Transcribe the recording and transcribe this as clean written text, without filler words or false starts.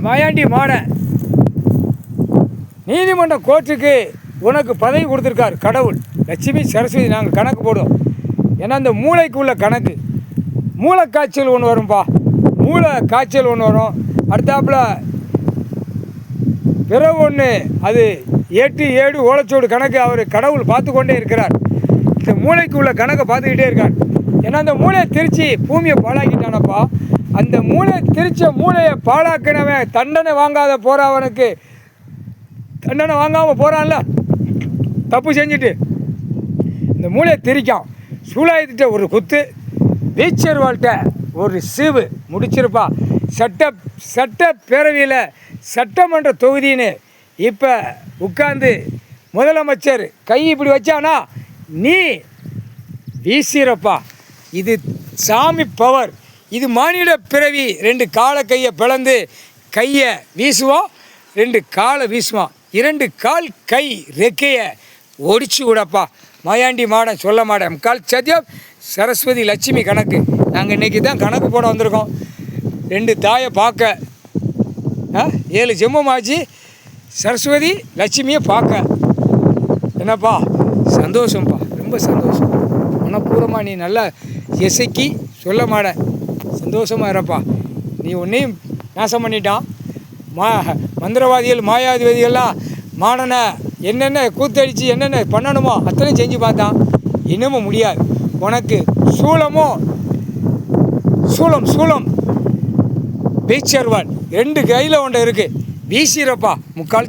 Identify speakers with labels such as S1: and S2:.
S1: மாயாண்டி மாட நீதிமன்ற கோர்ட்டுக்கு உனக்கு பதவி கொடுத்துருக்கார் கடவுள். லட்சுமி சரஸ்வதி நாங்கள் கணக்கு போடுவோம். ஏன்னா அந்த மூளைக்கு உள்ள கணக்கு, மூளை காய்ச்சல் ஒன்று வரும்பா, மூளை காய்ச்சல் ஒன்று வரும். அடுத்தாப்புல பிறகு ஒன்று, அது 8 7 ஓலைச்சோடு கணக்கு அவர் கடவுள் பார்த்து கொண்டே இருக்கிறார். இந்த மூளைக்கு உள்ள கணக்கை பார்த்துக்கிட்டே இருக்கார். ஏன்னா அந்த மூளையை திரிச்சு பூமியை பாழாக்கிட்டானப்பா. அந்த மூளையை பாழாக்கினவன் தண்டனை வாங்காத போகிறவனுக்கு தண்டனை வாங்காமல் போகிறான்ல, தப்பு செஞ்சுட்டு இந்த மூளையை திரிக்கான். சூழாயத்திட்ட ஒரு குத்து, பீச்சர் வாழ்கிட்ட ஒரு சீவு முடிச்சிருப்பா. சட்ட பேரவையில் சட்டமன்ற தொகுதின்னு இப்போ உட்காந்து முதலமைச்சர் கை இப்படி வச்சானா நீ வீசிறப்பா. இது சாமி பவர், இது மானிட பிறவி. 2 காலை கையை பிளந்து கையை வீசுவோம், 2 காலை வீசுவான், 2 கால் கை ரெக்கையை ஒடிச்சு விடப்பா. மாயாண்டி மாடன் சொல்ல மாட்டேன். கால் சத்தியம் சரஸ்வதி லட்சுமி கணக்கு. நாங்கள் இன்றைக்கி தான் கணக்கு போட வந்திருக்கோம். 2 தாயை பார்க்க, 7 ஜென்மமாச்சு சரஸ்வதி லட்சுமியை பார்க்க. என்னப்பா சந்தோஷம்ப்பா, ரொம்ப சந்தோஷம். மனப்பூர்வமாக நீ நல்லா இசைக்கி சொல்ல மாட சந்தோஷமாக இருப்பா. நீ ஒன்றையும் நாசம் பண்ணிட்டான். மந்திரவாதிகள் மாயாதிபதிகள்லாம் மாடனை என்னென்ன கூத்தடிச்சு என்னென்ன பண்ணணுமோ அத்தனையும் செஞ்சு பார்த்தான். இன்னமும் முடியாது. உனக்கு சூளம் பீச்சர்வான் 2 கையில் ஒன்று இருக்குது. வீசிறப்பா முக்கால்